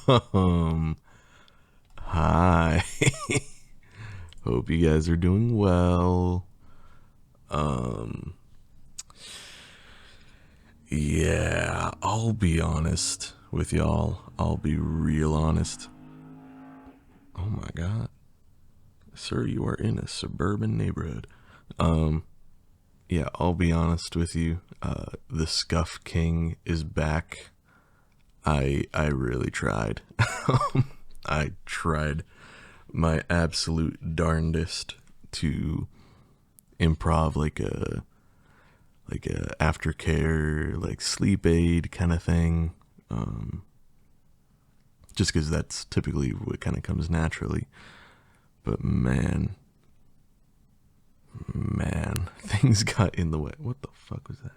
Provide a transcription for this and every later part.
Um, Hi. Hope you guys are doing well. Um, yeah, I'll be honest with y'all. I'll be real honest. Oh my god. Sir, you are in a suburban neighborhood. Um, yeah, I'll be honest with you. The Scuff King is back. I really tried. I tried my absolute darndest to improv like a aftercare, like sleep aid kind of thing. Um, just because that's typically what kind of comes naturally. But man, things got in the way. What the fuck was that?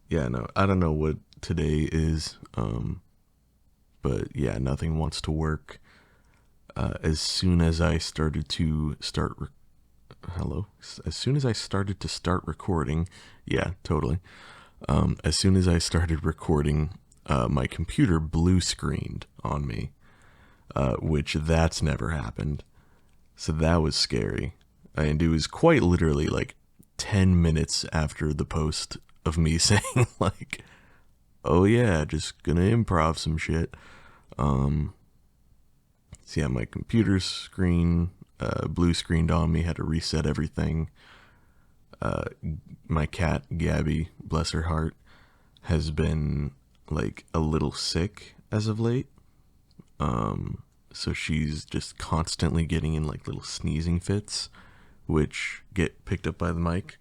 Yeah, no, I don't know what today is. But yeah, nothing wants to work. As soon as I started to hello, as soon as I started to start recording, yeah, totally. As soon as I started recording, my computer blue screened on me, which that's never happened. So that was scary. And it was quite literally like 10 minutes after the post of me saying, like, oh yeah, just gonna improv some shit. Um, so yeah, my computer screen blue screened on me, had to reset everything. Uh, my cat, Gabby, bless her heart, has been like a little sick as of late. So she's just constantly getting in like little sneezing fits, which get picked up by the mic.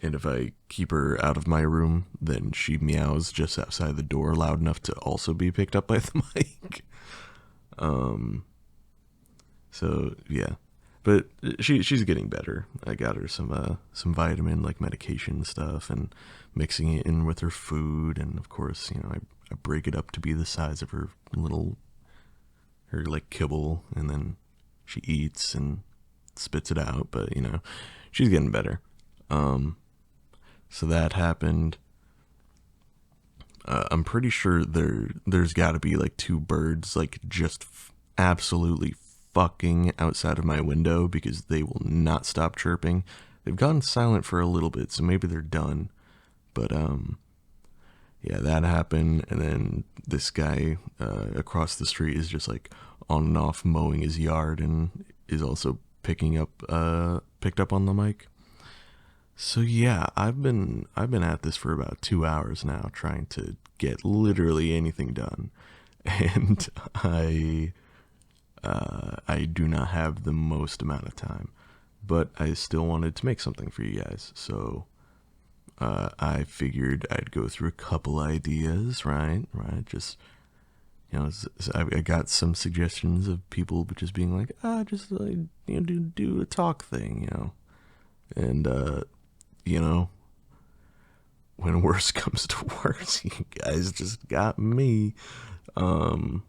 And if I keep her out of my room, then she meows just outside the door loud enough to also be picked up by the mic. Um, so yeah, but she's getting better. I got her some vitamin like medication stuff and mixing it in with her food, and of course I break it up to be the size of her like kibble, and then she eats and spits it out. But she's getting better. Um, so that happened. I'm pretty sure there's got to be like two birds like just absolutely fucking outside of my window because they will not stop chirping. They've gone silent for a little bit, so maybe they're done. But yeah, that happened, and then this guy across the street is just like on and off mowing his yard and is also picked up on the mic. So yeah, I've been at this for about 2 hours now, trying to get literally anything done, and I do not have the most amount of time, but I still wanted to make something for you guys. So I figured I'd go through a couple ideas, right? Just I got some suggestions of people just being like, just like do a talk thing, and you know, when worse comes to worse, you guys just got me. Um,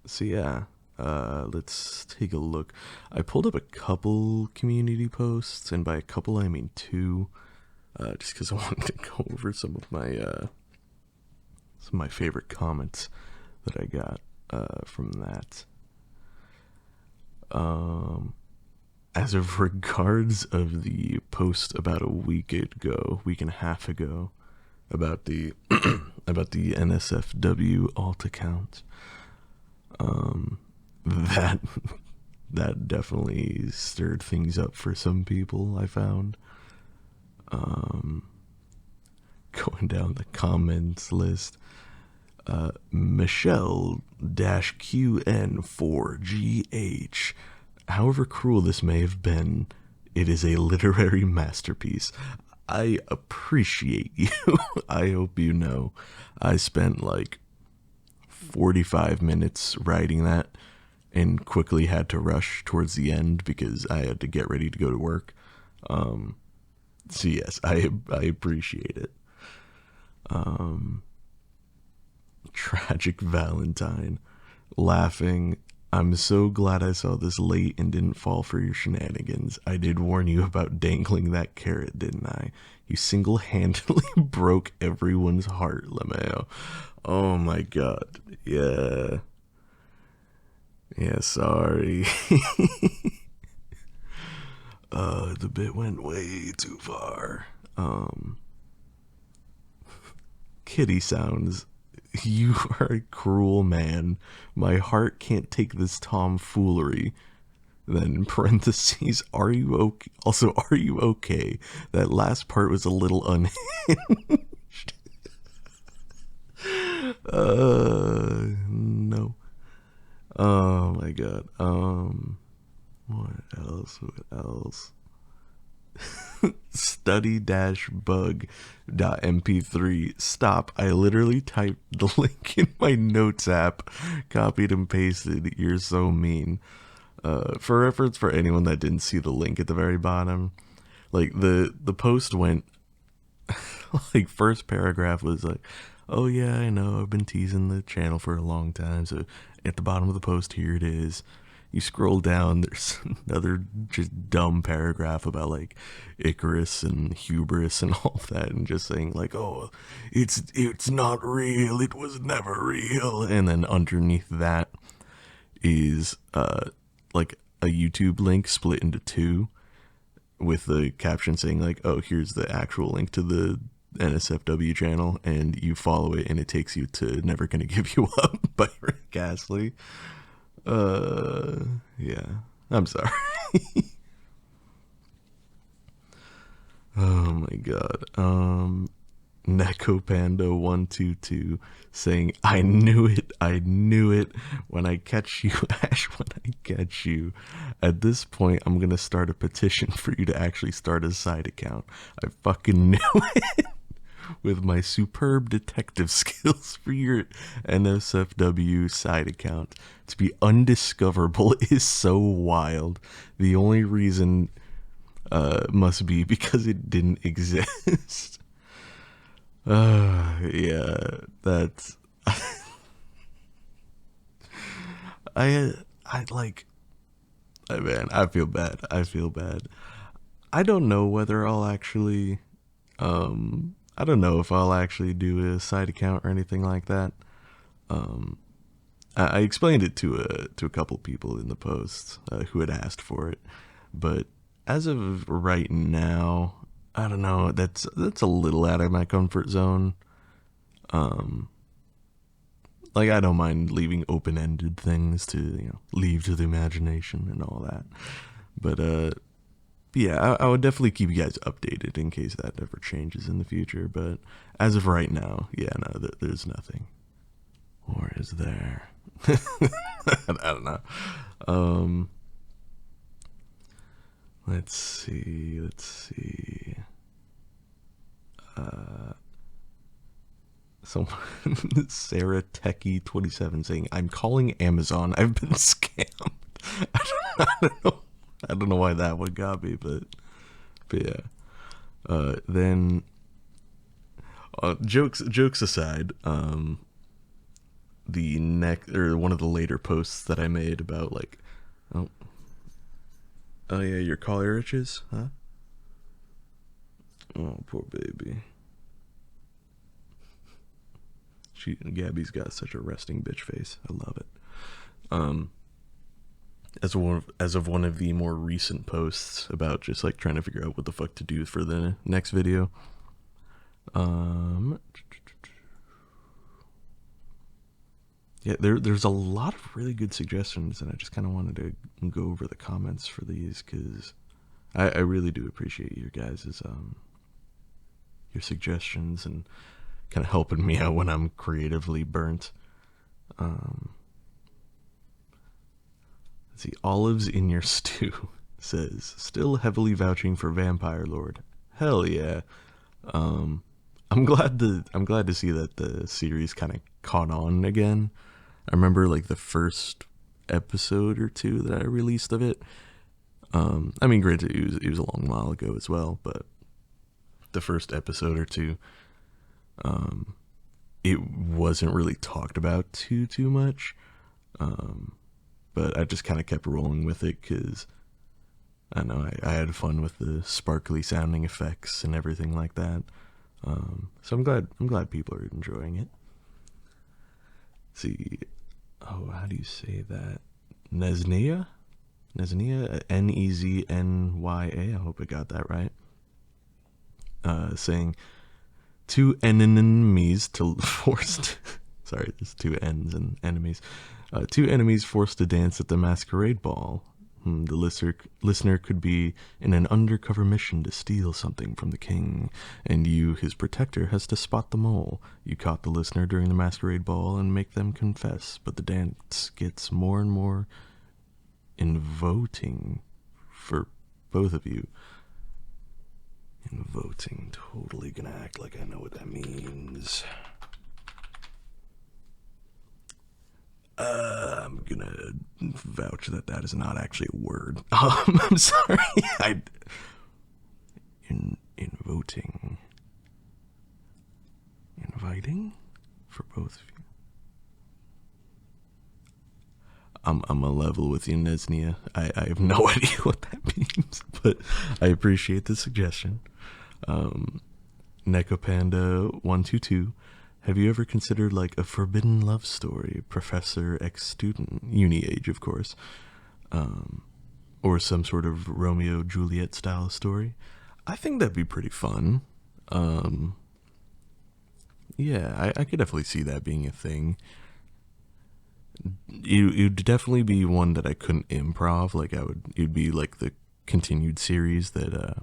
so yeah, let's take a look. I pulled up a couple community posts, and by a couple I mean two, just because I wanted to go over some of my favorite comments that I got from that. Um, as of regards of the post about a week and a half ago, about the about the NSFW alt account, that that definitely stirred things up for some people. I found going down the comments list. Michelle QN4GH. However cruel this may have been, it is a literary masterpiece. I appreciate you. I hope you know. I spent like 45 minutes writing that and quickly had to rush towards the end because I had to get ready to go to work. So yes, I appreciate it. Tragic Valentine, laughing. I'm so glad I saw this late and didn't fall for your shenanigans. I did warn you about dangling that carrot, didn't I? You single handedly broke everyone's heart, LeMayo. Oh my god. Yeah. Yeah, sorry. The bit went way too far. Um, Kitty sounds. You are a cruel man. My heart can't take this tomfoolery. Then in parentheses, are you okay? Also, are you okay? That last part was a little unhinged. No. Oh my god. What else? What else? Study dash bug dot mp3. Stop. I literally typed the link in my notes app, copied and pasted. You're so mean. For reference, for anyone that didn't see the link at the very bottom, like the post went like, first paragraph was like, oh yeah, I know, I've been teasing the channel for a long time, so at the bottom of the post, here it is. You scroll down, there's another just dumb paragraph about like Icarus and hubris and all that, and just saying like, oh, it's not real, it was never real. And then underneath that is like a YouTube link split into two, with the caption saying like, oh, here's the actual link to the NSFW channel, and you follow it and it takes you to Never Gonna Give You Up by Rick Astley. Yeah, I'm sorry. Oh my god. Neko Panda 122 saying, I knew it, when I catch you, Ash, when I catch you. At this point, I'm gonna start a petition for you to actually start a side account. I fucking knew it. With my superb detective skills for your NSFW side account. To be undiscoverable is so wild. The only reason must be because it didn't exist. Yeah, that's. I like. Man, I feel bad. I feel bad. I don't know whether I'll actually. I don't know if I'll actually do a side account or anything like that. I explained it to a couple people in the post who had asked for it, but as of right now, I don't know. That's a little out of my comfort zone. Like, I don't mind leaving open-ended things to, leave to the imagination and all that. But yeah, I would definitely keep you guys updated in case that ever changes in the future. But as of right now, yeah, no, there's nothing. Or is there? I don't know. Um, let's see. Let's see. Someone, Sarah Techie 27 saying, "I'm calling Amazon. I've been scammed." I don't know. I don't know why that one got me, but yeah. Then jokes aside, the next, or one of the later posts that I made about like, oh, oh yeah, your collar itches, huh? Oh, poor baby. Gabby's got such a resting bitch face. I love it. As of one of the more recent posts about just like trying to figure out what the fuck to do for the next video. Yeah, there's a lot of really good suggestions, and I just kind of wanted to go over the comments for these because I really do appreciate your guys' your suggestions and kind of helping me out when I'm creatively burnt. Let's see, Olives in Your Stew says, still heavily vouching for Vampire Lord. Hell yeah. I'm glad to see that the series kind of caught on again. I remember like the first episode or two that I released of it. I mean, granted, it was a long while ago as well, but the first episode or two, it wasn't really talked about too much. But I just kind of kept rolling with it because I know I had fun with the sparkly sounding effects and everything like that. So I'm glad people are enjoying it. see. Oh, how do you say that? Nesnia? Nesnia? Neznya. I hope I got that right. Saying two enemies to forced. Sorry, there's two N's and enemies. Two enemies forced to dance at the masquerade ball. The listener could be in an undercover mission to steal something from the king, and you, his protector, has to spot the mole. You caught the listener during the masquerade ball and make them confess, but the dance gets more and more invoting for both of you. Invoting, totally gonna act like I know what that means. I'm gonna vouch that that is not actually a word. I'm sorry. Inviting for both of you. I'm a level with you, Nesnia. I have no idea what that means, but I appreciate the suggestion. Necopanda122. Have you ever considered like a forbidden love story, professor ex-student, uni age of course, or some sort of Romeo Juliet style story? I think that'd be pretty fun. Yeah, I could definitely see that being a thing. You'd definitely be one that I couldn't improv. Like you'd be like the continued series that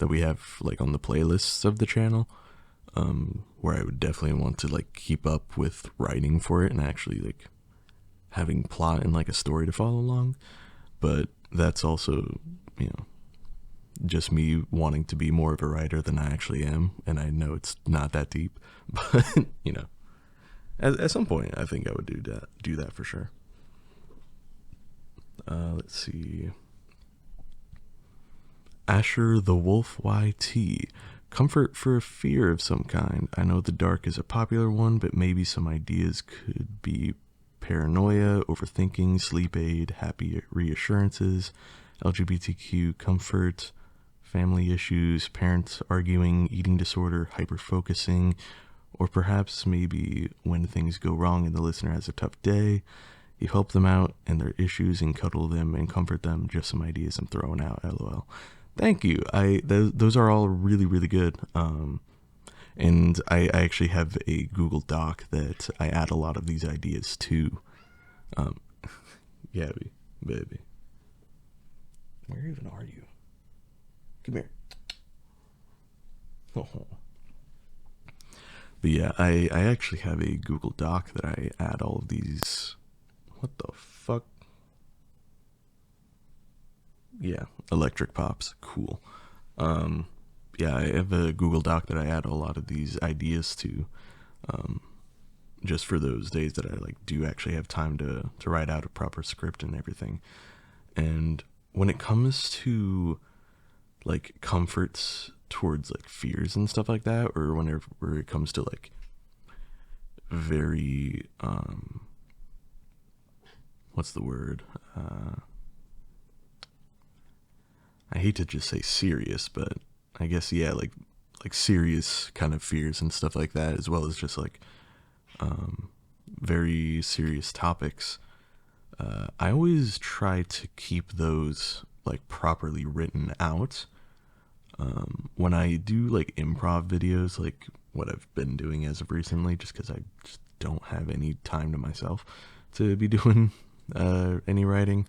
we have like on the playlists of the channel. Where I would definitely want to like keep up with writing for it and actually like having plot and like a story to follow along. But that's also, just me wanting to be more of a writer than I actually am, and I know it's not that deep. But at some point I think I would do that for sure. Let's see. Asher the Wolf YT. Comfort for a fear of some kind. I know the dark is a popular one, but maybe some ideas could be paranoia, overthinking, sleep aid, happy reassurances, LGBTQ comfort, family issues, parents arguing, eating disorder, hyper-focusing, or perhaps maybe when things go wrong and the listener has a tough day, you help them out and their issues and cuddle them and comfort them. Just some ideas I'm throwing out, lol. Thank you. Those are all really, really good. And I actually have a Google Doc that I add a lot of these ideas to. Yeah, baby. Where even are you? Come here. Oh. But yeah, I actually have a Google Doc that I add all of these. What the fuck? Yeah, electric pops, cool. Yeah, I have a Google Doc that I add a lot of these ideas to, just for those days that I like do actually have time to write out a proper script and everything. And when it comes to like comforts towards like fears and stuff like that, or whenever it comes to like very what's the word? I hate to just say serious, but I guess yeah, like serious kind of fears and stuff like that, as well as just like very serious topics. I always try to keep those like properly written out. When I do like improv videos, like what I've been doing as of recently, just because I just don't have any time to myself to be doing any writing.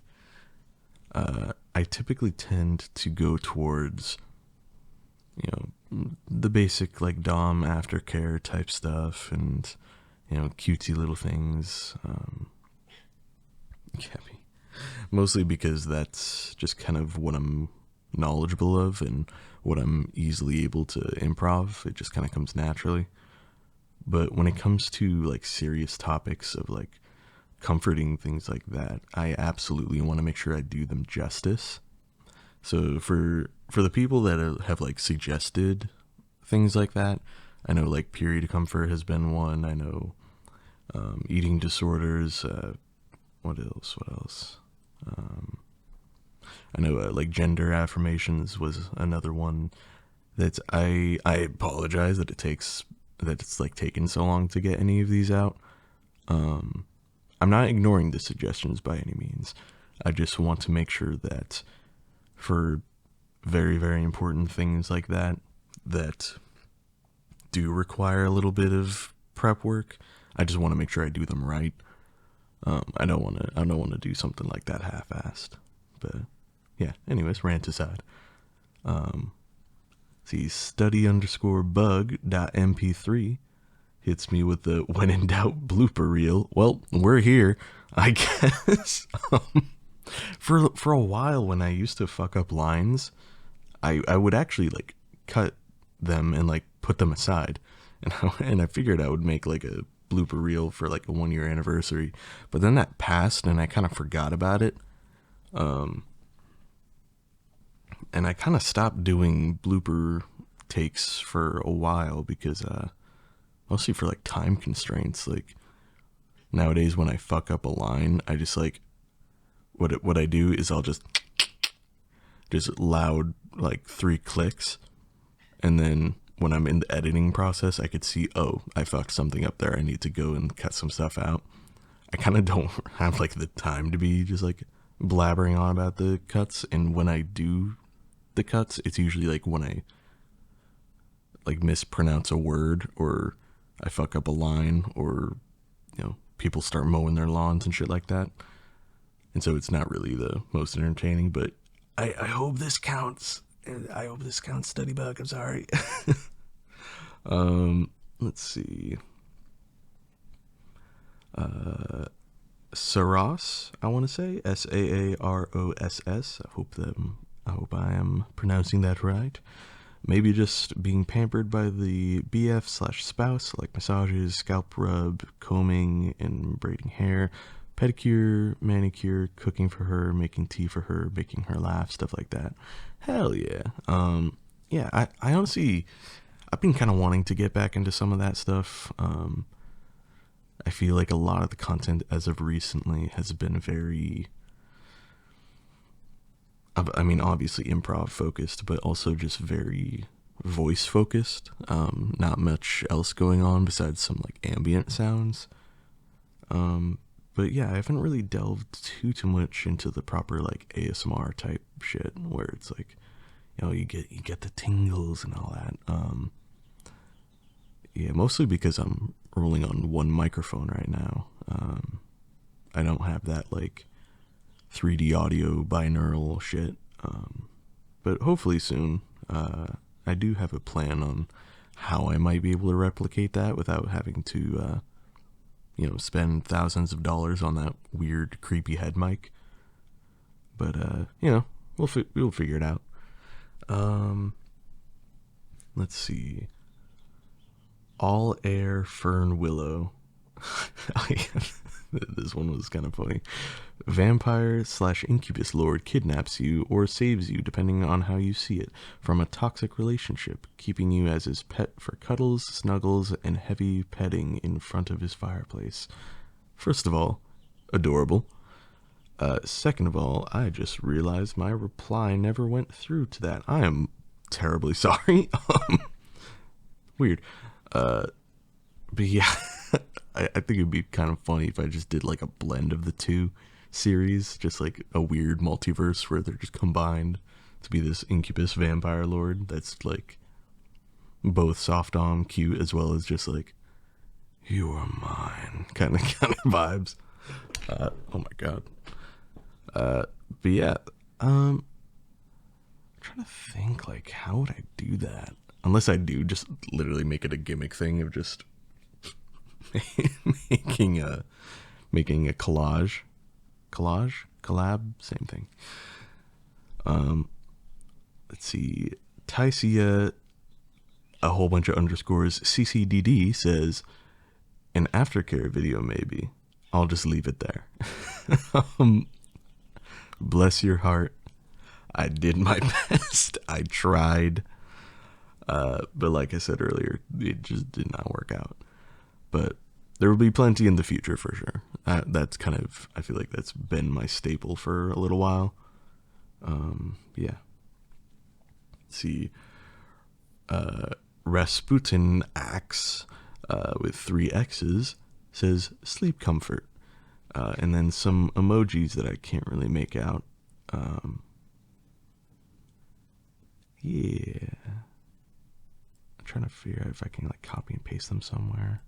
I typically tend to go towards, the basic like Dom aftercare type stuff and, cutesy little things. Mostly because that's just kind of what I'm knowledgeable of and what I'm easily able to improv. It just kind of comes naturally. But when it comes to like serious topics of like comforting things like that, I absolutely want to make sure I do them justice. So for the people that have like suggested things like that, I know like period comfort has been one. I know eating disorders. What else? I know like gender affirmations was another one. That I apologize that it's like taken so long to get any of these out. I'm not ignoring the suggestions by any means. I just want to make sure that for very, very important things like that, that do require a little bit of prep work, I just want to make sure I do them right. I don't want to do something like that half-assed. But yeah, anyways, rant aside. See, study_bug.mp3 hits me with the when in doubt blooper reel. Well, we're here, I guess. For a while when I used to fuck up lines, I would actually like cut them and like put them aside, and I figured I would make like a blooper reel for like a 1-year anniversary, but then that passed and I kind of forgot about it. And I kind of stopped doing blooper takes for a while because mostly for like time constraints. Like nowadays when I fuck up a line, I just like what I do is I'll just loud like 3 clicks, and then when I'm in the editing process, I could see, oh, I fucked something up there. I need to go and cut some stuff out. I kind of don't have like the time to be just like blabbering on about the cuts, and when I do the cuts, it's usually like when I like mispronounce a word, or I fuck up a line, or people start mowing their lawns and shit like that. And so it's not really the most entertaining, but I hope this counts. I hope this counts, Study Bug. I'm sorry. Let's see. Saros, I want to say Saaross. I hope I am pronouncing that right. Maybe just being pampered by the BF/spouse, like massages, scalp rub, combing and braiding hair, pedicure, manicure, cooking for her, making tea for her, making her laugh, stuff like that. Hell yeah. Yeah, I honestly, I've been kind of wanting to get back into some of that stuff. I feel like a lot of the content as of recently has been very, I mean, obviously improv focused, but also just very voice focused. Not much else going on besides some like ambient sounds. But yeah, I haven't really delved too much into the proper like ASMR type shit where it's like, you get the tingles and all that. Yeah, mostly because I'm rolling on one microphone right now. I don't have that like 3D audio binaural shit. But hopefully soon. I do have a plan on how I might be able to replicate that without having to, spend thousands of dollars on that weird, creepy head mic. But, we'll figure it out. Let's see. All Air Fern Willow. This one was kind of funny. Vampire/incubus lord kidnaps you or saves you, depending on how you see it, from a toxic relationship, keeping you as his pet for cuddles, snuggles, and heavy petting in front of his fireplace. First of all, adorable. Second of all, I just realized my reply never went through to that. I am terribly sorry. Weird. But yeah, I think it'd be kind of funny if I just did like a blend of the two series, just like a weird multiverse where they're just combined to be this incubus vampire lord that's like both soft cute, as well as just like, you are mine kind of vibes. Oh my god. But yeah, I'm trying to think like, how would I do that? Unless I do just literally make it a gimmick thing of just making a collab, same thing. Let's see, Tycia, a whole bunch of underscores, CCDD says, an aftercare video maybe. I'll just leave it there. Bless your heart. I did my best. I tried. But like I said earlier, it just did not work out. But there will be plenty in the future for sure. That's kind of, I feel like that's been my staple for a little while. Yeah. Let's see. Rasputin Axe, with 3 X's, says sleep comfort. And then some emojis that I can't really make out. Yeah. I'm trying to figure out if I can like copy and paste them somewhere.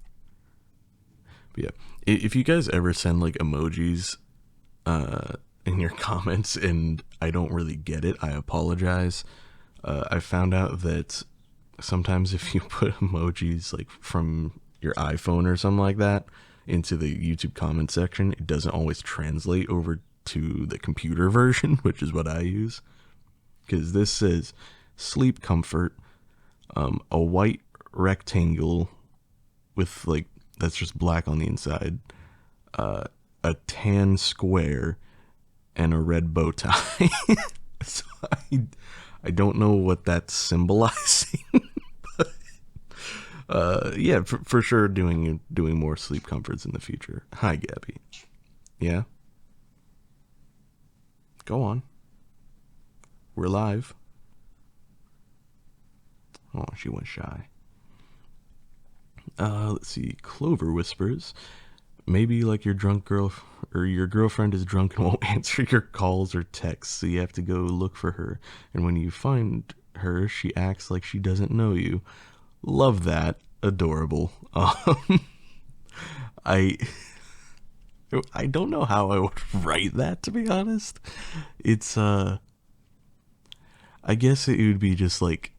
But yeah, if you guys ever send like emojis in your comments and I don't really get it, I apologize. I found out that sometimes if you put emojis like from your iPhone or something like that into the YouTube comment section, it doesn't always translate over to the computer version, which is what I use. Because this says sleep comfort, a white rectangle with like that's just black on the inside, a tan square, and a red bow tie. So I don't know what that's symbolizing. Yeah, for sure doing more sleep comforts in the future. Hi, Gabby. Yeah? Go on. We're live. Oh, she went shy. Let's see. Clover whispers. Maybe like your drunk girl or your girlfriend is drunk and won't answer your calls or texts, so you have to go look for her. And when you find her, she acts like she doesn't know you. Love that. Adorable. I don't know how I would write that, to be honest. It's I guess it would be just like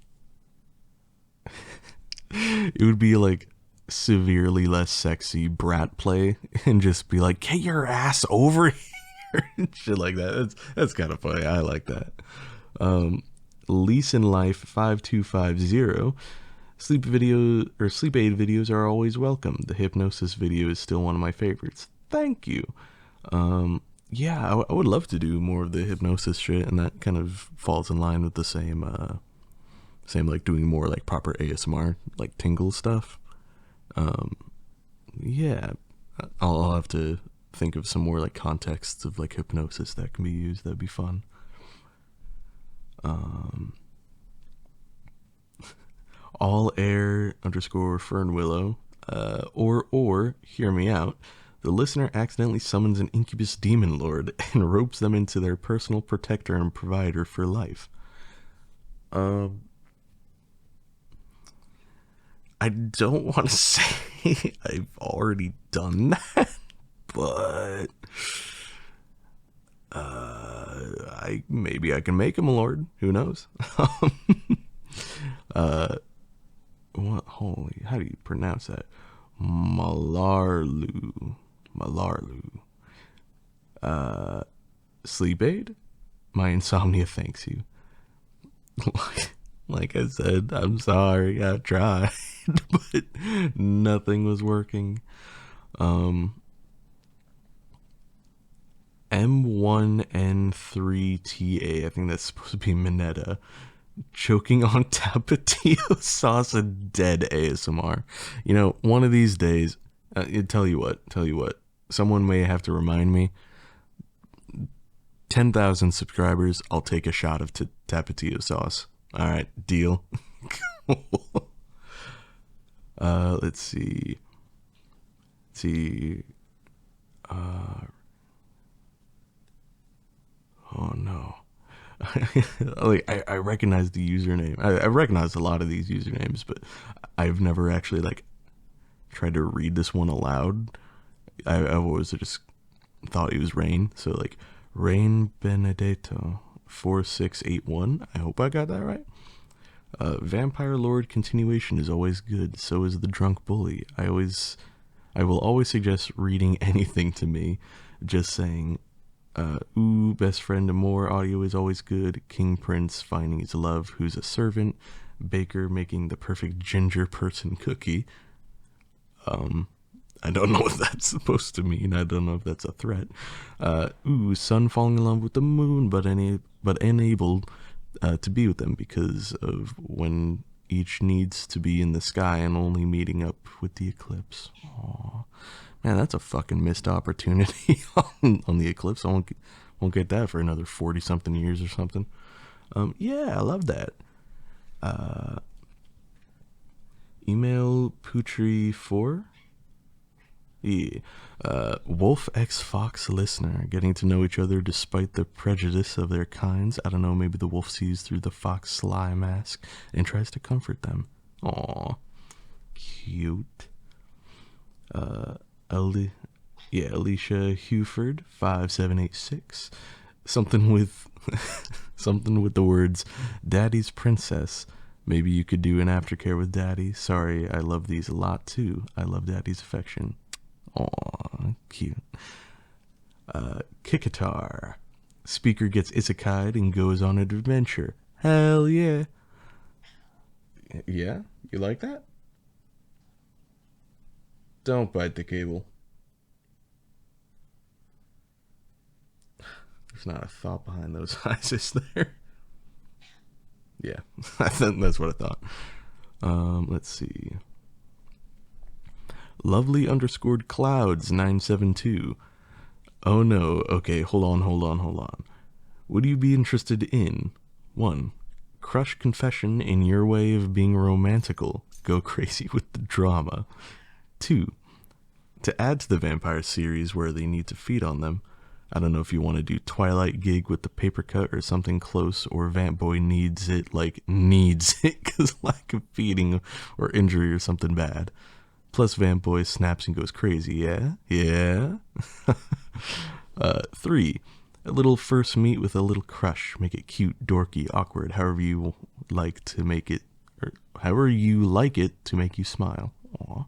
it would be like severely less sexy brat play and just be like, get your ass over here and shit like that. That's kind of funny. I like that. Lease in Life 5250. Sleep video or sleep aid videos are always welcome. The hypnosis video is still one of my favorites. Thank you. Yeah, I would love to do more of the hypnosis shit, and that kind of falls in line with the same like doing more like proper ASMR, like tingle stuff. Yeah, I'll have to think of some more like contexts of like hypnosis that can be used. That'd be fun. All air underscore fern willow, or hear me out. The listener accidentally summons an incubus demon lord and ropes them into their personal protector and provider for life. I don't want to say I've already done that, but maybe I can make him a lord. Who knows? What? Holy, how do you pronounce that? Malarlu. Sleep aid? My insomnia thanks you. Like I said, I'm sorry, I tried, but nothing was working. M1N3TA, I think that's supposed to be Minetta. Choking on tapatio sauce and dead ASMR. You know, one of these days, tell you what, someone may have to remind me. 10,000 subscribers, I'll take a shot of tapatio sauce. All right, deal. Let's see. Oh no. Like I recognize the username. I recognize a lot of these usernames, but I've never actually like tried to read this one aloud. I've always just thought it was Rain. So like Rain Benedetto 4681. I hope I got that right. Vampire Lord continuation is always good. So is the Drunk Bully. I will always suggest reading anything to me. Just saying. Ooh, best friend and more audio is always good. King Prince finding his love, who's a servant. Baker making the perfect ginger person cookie. I don't know what that's supposed to mean. I don't know if that's a threat. Ooh, sun falling in love with the moon, but unable to be with them because of when each needs to be in the sky and only meeting up with the eclipse. Aww. Man, that's a fucking missed opportunity on the eclipse. I won't get that for another 40-something years or something. Yeah, I love that. Email Putri4. Yeah. Wolf X Fox listener, getting to know each other despite the prejudice of their kinds. I don't know, maybe the wolf sees through the fox sly mask and tries to comfort them. Aw, cute. Ali- Alicia Huford, 5786. Something with something with the words Daddy's Princess. Maybe you could do an aftercare with Daddy. Sorry, I love these a lot too. I love Daddy's affection. Aw, cute. Kikatar. Speaker gets isekai'd and goes on an adventure. Hell yeah. Yeah? You like that? Don't bite the cable. There's not a thought behind those eyes, is there? Yeah, that's what I thought. Let's see. Lovely underscored clouds 972. Oh no, okay, hold on. Would you be interested in 1. Crush confession in your way of being romantical. Go crazy with the drama. 2. To add to the vampire series where they need to feed on them, I don't know if you want to do Twilight gig with the paper cut or something close, or Vamp Boy needs it, like needs it, because lack of feeding or injury or something bad. Plus Vamp Boy snaps and goes crazy, yeah? Yeah? 3. A little first meet with a little crush. Make it cute, dorky, awkward, however you like to make it, or however you like it to make you smile. Aw.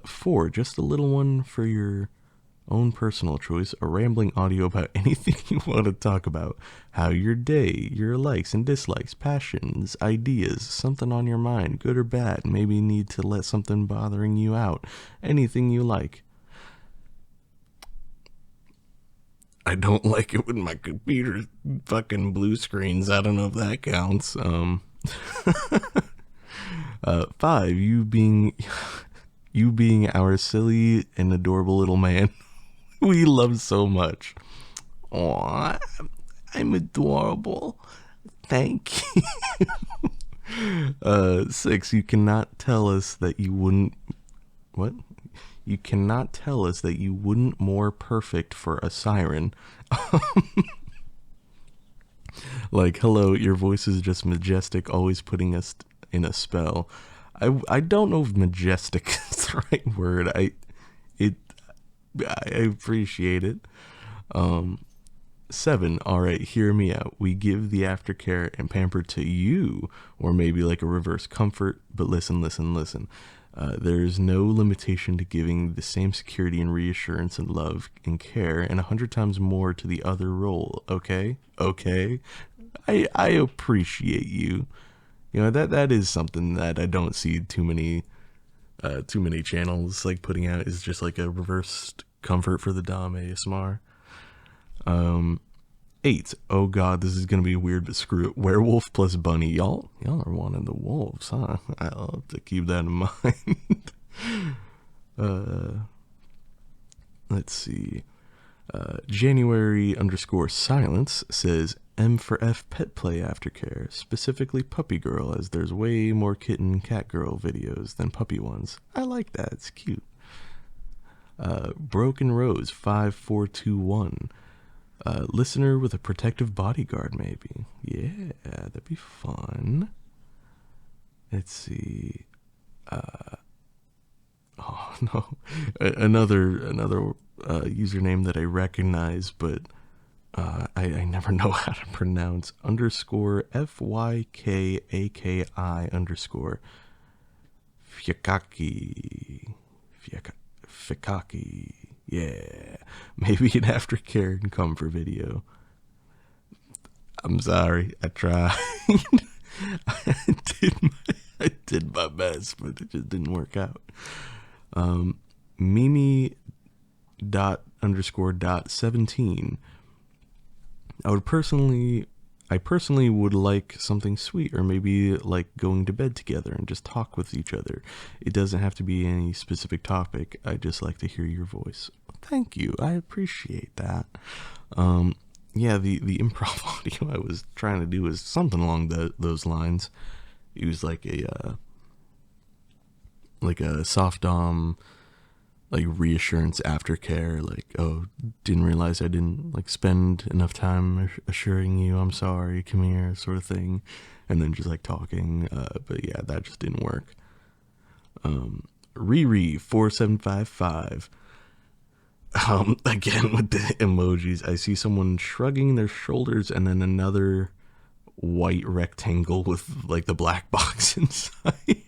4. Just a little one for your own personal choice, a rambling audio about anything you want to talk about. How your day, your likes and dislikes, passions, ideas, something on your mind, good or bad, maybe need to let something bothering you out. Anything you like. I don't like it when my computer fucking blue screens. I don't know if that counts. 5. You being our silly and adorable little man we love so much. Aw, I'm adorable. Thank you. 6. You cannot tell us that you wouldn't. What? You cannot tell us that you wouldn't more perfect for a siren. Like, hello, your voice is just majestic, always putting us in a spell. I don't know if majestic is the right word. I appreciate it. 7. All right, hear me out. We give the aftercare and pamper to you, or maybe like a reverse comfort. But listen. There's no limitation to giving the same security and reassurance and love and care, and 100 times more to the other role. Okay. I appreciate you. You know, that is something that I don't see too many channels like putting out, is just like a reversed comfort for the Dom ASMR. 8. Oh god, this is gonna be weird, but screw it. Werewolf plus bunny. Y'all are wanting the wolves, huh? I'll have to keep that in mind. Let's see. January_silence says M4F pet play aftercare, specifically puppy girl, as there's way more kitten cat girl videos than puppy ones. I like that, it's cute. Broken Rose 5421. Listener with a protective bodyguard, maybe. Yeah, that'd be fun. Let's see. Oh no, another username that I recognize, but I never know how to pronounce. _FYKAKI_ Fikaki. Yeah, maybe an aftercare and comfort video. I'm sorry, I tried. I did my best, but it just didn't work out. Mimi._.17. I personally would like something sweet, or maybe like going to bed together and just talk with each other. It doesn't have to be any specific topic. I just like to hear your voice. Thank you. I appreciate that. Yeah, the improv audio I was trying to do was something along those lines. It was like a soft dom like reassurance aftercare, like, oh, didn't realize I didn't like spend enough time assuring you I'm sorry, come here, sort of thing, and then just like talking. But yeah, that just didn't work. Riri 4755. Again with the emojis, I see someone shrugging their shoulders and then another white rectangle with like the black box inside.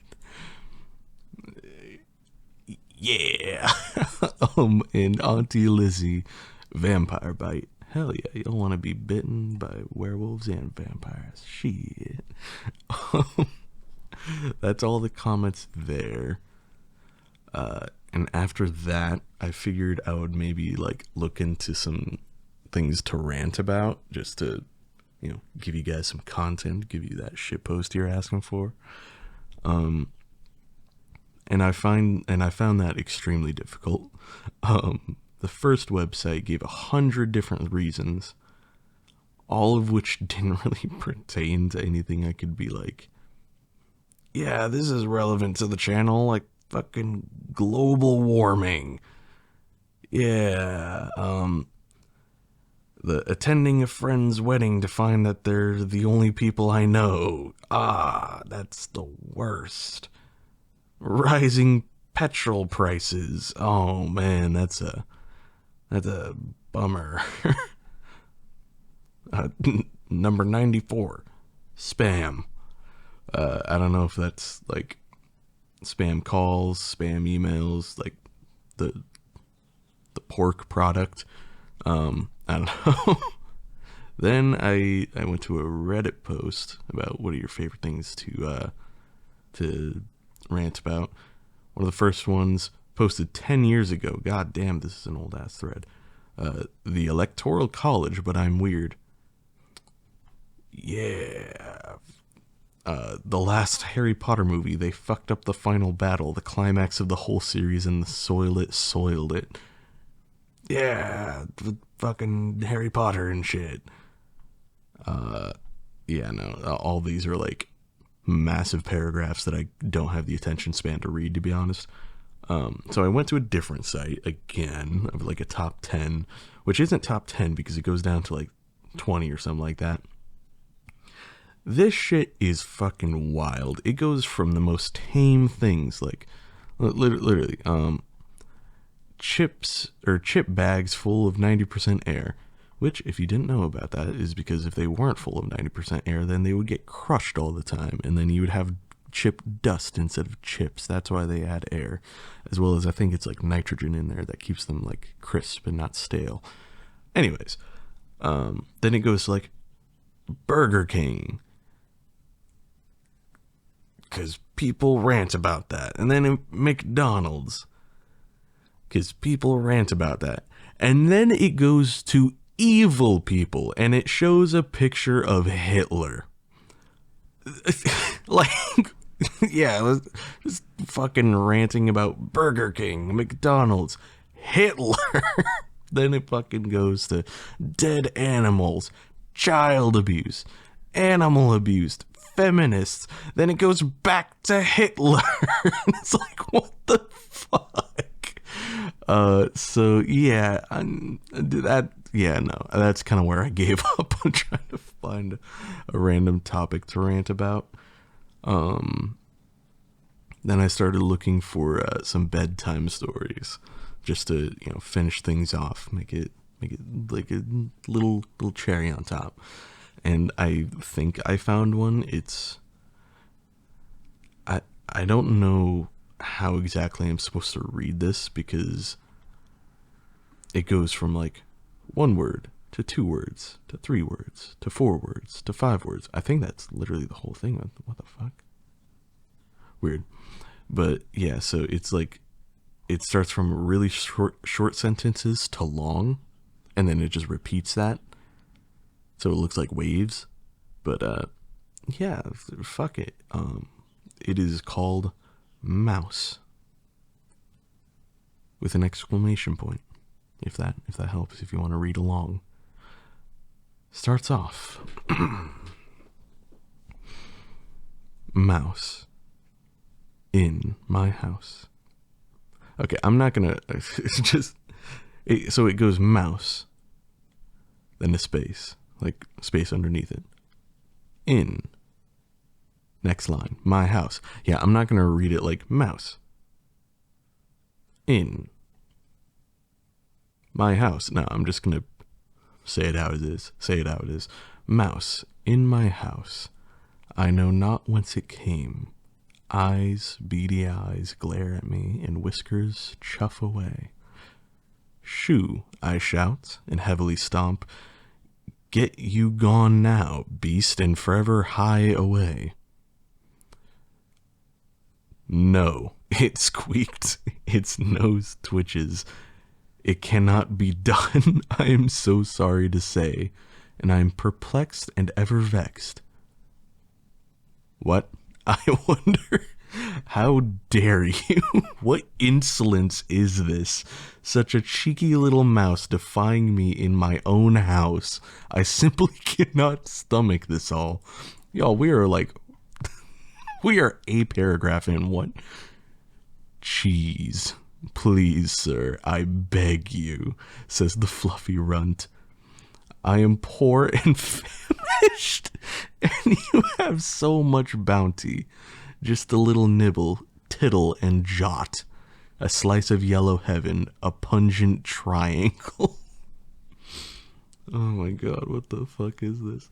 Yeah. And Auntie Lizzie, vampire bite. Hell yeah, you don't want to be bitten by werewolves and vampires. Shit. That's all the comments there. And after that, I figured I would maybe like look into some things to rant about, just to, give you guys some content, give you that shit post you're asking for. And I found that extremely difficult. The first website gave 100 different reasons, all of which didn't really pertain to anything I could be like, yeah, this is relevant to the channel, like fucking global warming. Yeah, the attending a friend's wedding to find that they're the only people I know. Ah, that's the worst. Rising petrol prices. Oh man, that's a bummer. Number 94, spam. I don't know if that's like spam calls, spam emails, like the pork product. I don't know. Then I went to a Reddit post about what are your favorite things to rant about. One of the first ones posted 10 years ago. God damn, this is an old ass thread. The Electoral College, but I'm weird. Yeah. The last Harry Potter movie, they fucked up the final battle, the climax of the whole series, and the soiled it. Yeah, fucking Harry Potter and shit. Yeah, no, all these are like massive paragraphs that I don't have the attention span to read, to be honest. So I went to a different site again of like a top 10, which isn't top 10 because it goes down to like 20 or something like that. This shit is fucking wild. It goes from the most tame things, like literally, chips or chip bags full of 90% air, which, if you didn't know about that, is because if they weren't full of 90% air, then they would get crushed all the time, and then you would have chip dust instead of chips. That's why they add air, as well as I think it's like nitrogen in there that keeps them like crisp and not stale. Anyways, then it goes to like Burger King, because people rant about that, and then McDonald's, because people rant about that, and then it goes to evil people, and it shows a picture of Hitler. Like, yeah, just fucking ranting about Burger King, McDonald's, Hitler. Then it fucking goes to dead animals, child abuse, animal abuse, feminists. Then it goes back to Hitler. It's like, what the fuck? So yeah, that's kind of where I gave up on trying to find a random topic to rant about. Then I started looking for some bedtime stories, just to finish things off, make it like a little cherry on top. And I think I found one. I don't know how exactly I'm supposed to read this, because it goes from like 1 word to 2 words to 3 words to 4 words to 5 words. I think that's literally the whole thing. What the fuck? Weird. But yeah, so it's like it starts from really short sentences to long, and then it just repeats that, so it looks like waves. But yeah, fuck it. It is called Mouse, with an exclamation point, if that helps, if you want to read along. Starts off. Mouse in my house. Okay, I'm not gonna. It's just. So it goes mouse, then a space, like space underneath it. In. Next line, my house. Yeah, I'm not gonna read it like mouse. In. My house. No, I'm just gonna say it how it is. Say it how it is. Mouse. In my house. I know not whence it came. Eyes, beady eyes, glare at me, and whiskers chuff away. Shoo, I shout, and heavily stomp. Get you gone now, beast, and forever hie away. No, it squeaked. Its nose twitches. It cannot be done, I am so sorry to say, and I am perplexed and ever vexed. What? I wonder. How dare you? What insolence is this? Such a cheeky little mouse defying me in my own house. I simply cannot stomach this all. Y'all, we are like... we are a paragraph in. What? Cheese. Please, sir, I beg you, says the fluffy runt. I am poor and famished, and you have so much bounty. Just a little nibble, tittle, and jot. A slice of yellow heaven, a pungent triangle. Oh my god, what the fuck is this?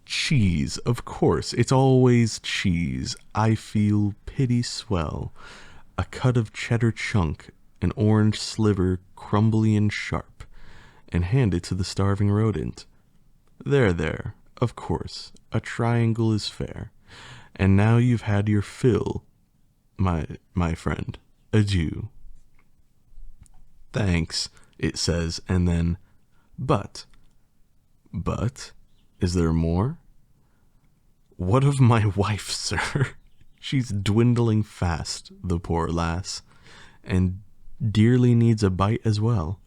Cheese, of course, it's always cheese. I feel pity swell. A cut of cheddar chunk, an orange sliver crumbly and sharp, and hand it to the starving rodent. There, of course, a triangle is fair. And now you've had your fill, my friend. Adieu. Thanks, it says, and then, but, is there more? What of my wife, sir? She's dwindling fast, the poor lass, and dearly needs a bite as well.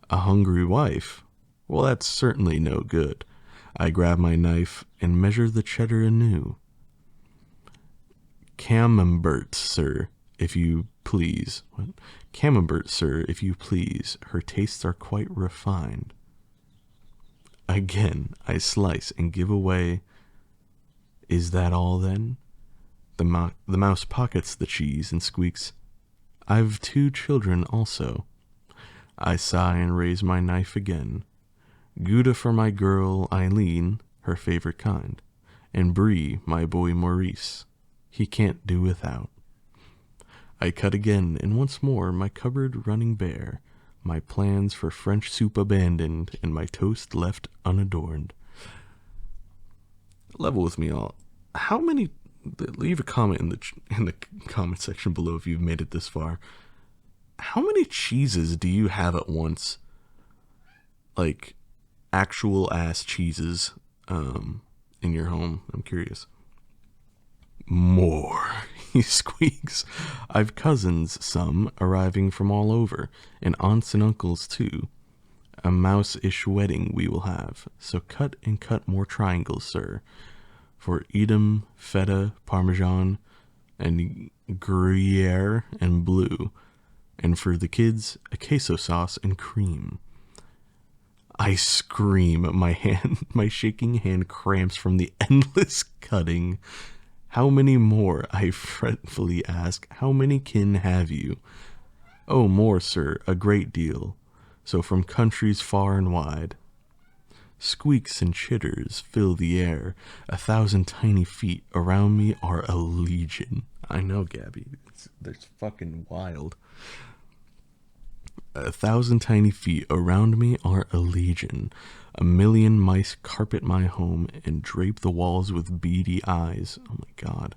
A hungry wife? Well, that's certainly no good. I grab my knife and measure the cheddar anew. Camembert, sir, if you please. What? Camembert, sir, if you please. Her tastes are quite refined. Again, I slice and give away. Is that all, then? The mouse pockets the cheese and squeaks, I've 2 children also. I sigh and raise my knife again. Gouda for my girl Eileen, her favorite kind, and Brie, my boy Maurice. He can't do without. I cut again, and once more my cupboard running bare, my plans for French soup abandoned, and my toast left unadorned. Level with me all. How many? Leave a comment in the comment section below if you've made it this far. How many cheeses do you have at once? Like actual ass cheeses in your home? I'm curious. More, he squeaks. I've cousins, some, arriving from all over, and aunts and uncles too. A mouse-ish wedding we will have, so cut and cut more triangles, sir. For Edam, feta, parmesan, and Gruyere and blue. And for the kids, a queso sauce and cream. I scream, my shaking hand cramps from the endless cutting. How many more, I fretfully ask, how many kin have you? Oh, more, sir, a great deal, so from countries far and wide. Squeaks and chitters fill the air, 1,000 tiny feet around me are a legion. I know, Gabby, that's fucking wild. 1,000 tiny feet around me are a legion. 1,000,000 mice carpet my home and drape the walls with beady eyes. Oh my god.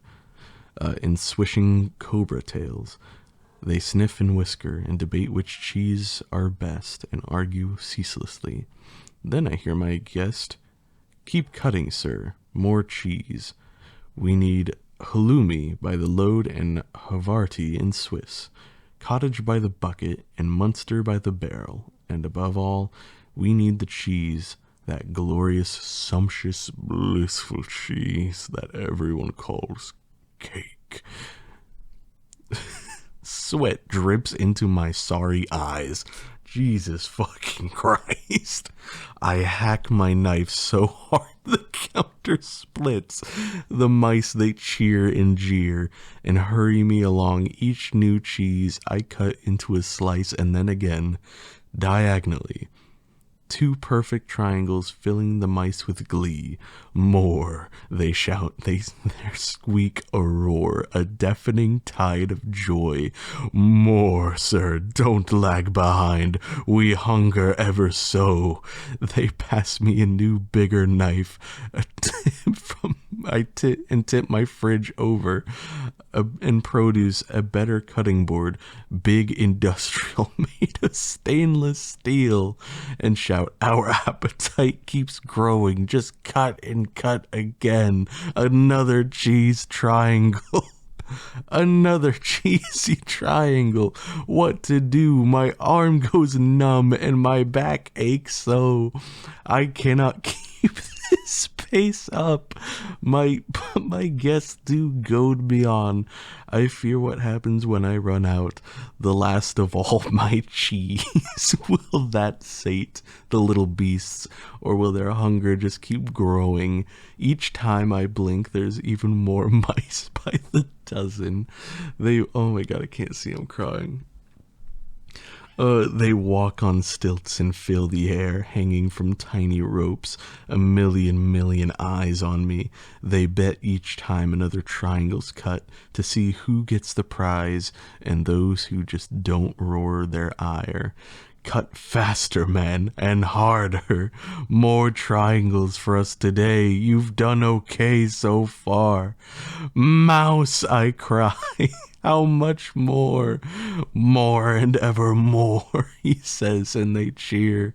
And swishing cobra tails. They sniff and whisker and debate which cheese are best and argue ceaselessly. Then I hear my guest. Keep cutting, sir. More cheese. We need halloumi by the load and Havarti in Swiss. Cottage by the bucket and Munster by the barrel. And above all, we need the cheese, that glorious, sumptuous, blissful cheese that everyone calls cake. Sweat drips into my sorry eyes. Jesus fucking Christ. I hack my knife so hard the counter splits. The mice, they cheer and jeer and hurry me along each new cheese I cut into a slice, and then again, diagonally. Two perfect triangles filling the mice with glee. More, they shout, their squeak a roar, a deafening tide of joy. More, sir, don't lag behind, we hunger ever so. They pass me a new, bigger knife, and tip my fridge over, and produce a better cutting board, big industrial made of stainless steel, and shout, our appetite keeps growing, just cut and cut again, another cheese triangle. Another cheesy triangle. What to do? My arm goes numb and my back aches so. I cannot keep this pace up. My guests do goad me on. I fear what happens when I run out. The last of all my cheese. Will that sate the little beasts, or will their hunger just keep growing? Each time I blink, there's even more mice by the dozen. Oh my god, I can't see, I'm crying. They walk on stilts and fill the air, hanging from tiny ropes, a million eyes on me. They bet each time another triangle's cut to see who gets the prize, and those who just don't roar their ire. Cut faster, man, and harder. More triangles for us today. You've done okay so far. Mouse, I cry. How much more? More and ever more, he says, and they cheer.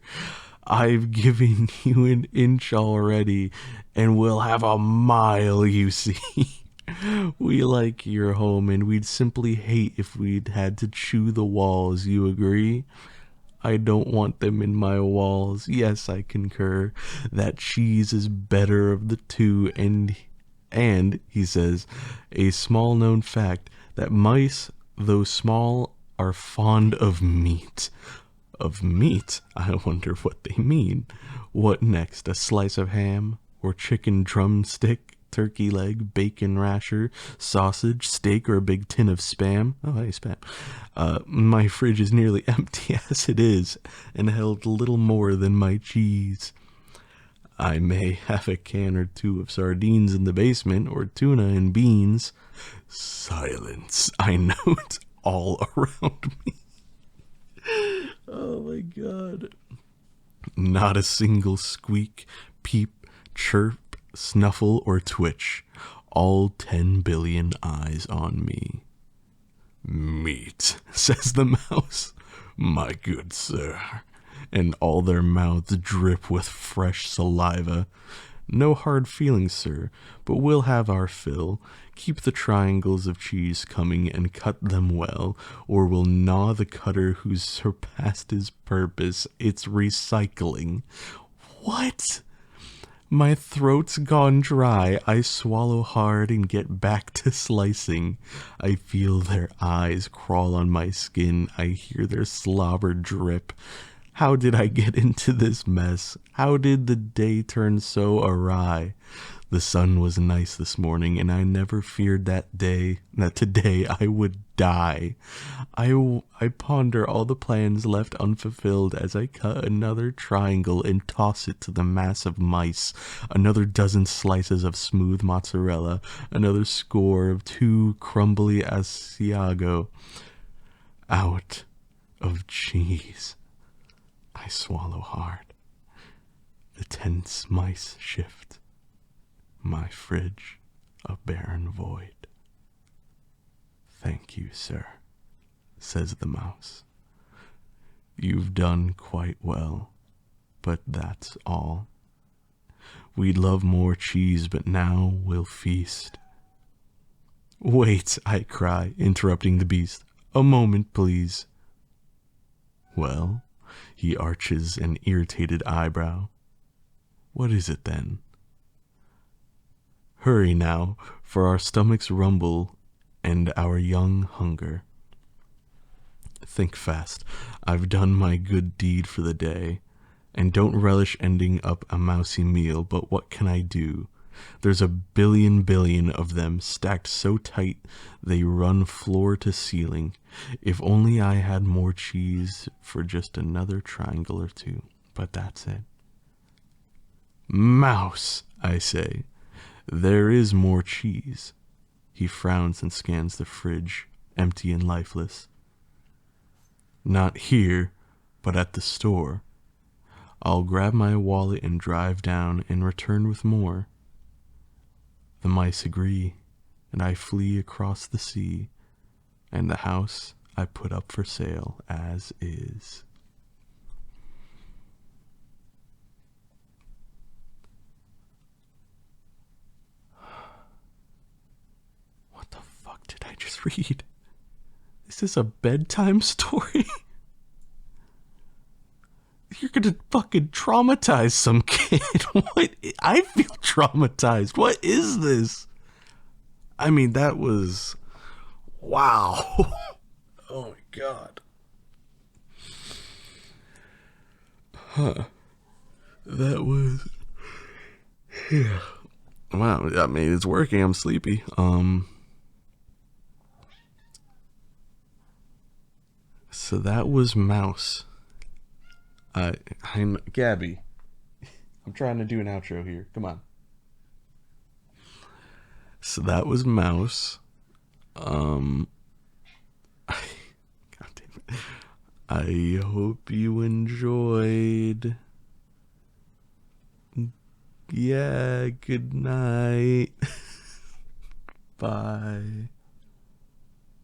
I've given you an inch already, and we'll have a mile, you see. We like your home, and we'd simply hate if we'd had to chew the walls, you agree? I don't want them in my walls. Yes, I concur. That cheese is better of the two, and he says, a small known fact, that mice, though small, are fond of meat. Of meat? I wonder what they mean. What next? A slice of ham? Or chicken drumstick? Turkey leg? Bacon rasher? Sausage? Steak? Or a big tin of Spam? Oh, hey, Spam. My fridge is nearly empty as it is, and held little more than my cheese. I may have a can or two of sardines in the basement, or tuna and beans. Silence, I note, all around me. Oh my god. Not a single squeak, peep, chirp, snuffle, or twitch. All 10 billion eyes on me. Meat, says the mouse. My good sir. And all their mouths drip with fresh saliva. No hard feelings, sir, but we'll have our fill. Keep the triangles of cheese coming and cut them well, or we'll gnaw the cutter who's surpassed his purpose. It's recycling. What? My throat's gone dry. I swallow hard and get back to slicing. I feel their eyes crawl on my skin. I hear their slobber drip. How did I get into this mess? How did the day turn so awry? The sun was nice this morning, and I never feared that today I would die. I ponder all the plans left unfulfilled as I cut another triangle and toss it to the mass of mice, another dozen slices of smooth mozzarella, another score of too crumbly Asiago. Out of cheese. I swallow hard. The tense mice shift. My fridge a barren void. Thank you, sir, says the mouse. You've done quite well, but that's all. We'd love more cheese, but now we'll feast. Wait, I cry, interrupting the beast. A moment, please. Well, he arches an irritated eyebrow. What is it then? Hurry now, for our stomachs rumble and our young hunger. Think fast. I've done my good deed for the day, and don't relish ending up a mousy meal, but what can I do? There's a billion of them stacked so tight they run floor to ceiling. If only I had more cheese for just another triangle or two. But that's it. Mouse, I say. There is more cheese. He frowns and scans the fridge, empty and lifeless. Not here, but at the store. I'll grab my wallet and drive down and return with more. The mice agree, and I flee across the sea, and the house I put up for sale as is. What the fuck did I just read? Is this a bedtime story? You're gonna fucking traumatize some kid. What? I feel traumatized. What is this? I mean, that was... Wow. Oh my god. Huh. That was... Yeah. Wow, I mean, it's working. I'm sleepy. So that was Mouse. I'm Gabby. I'm trying to do an outro here. Come on. So that was Mouse. God damn it. I hope you enjoyed. Yeah, good night. Bye.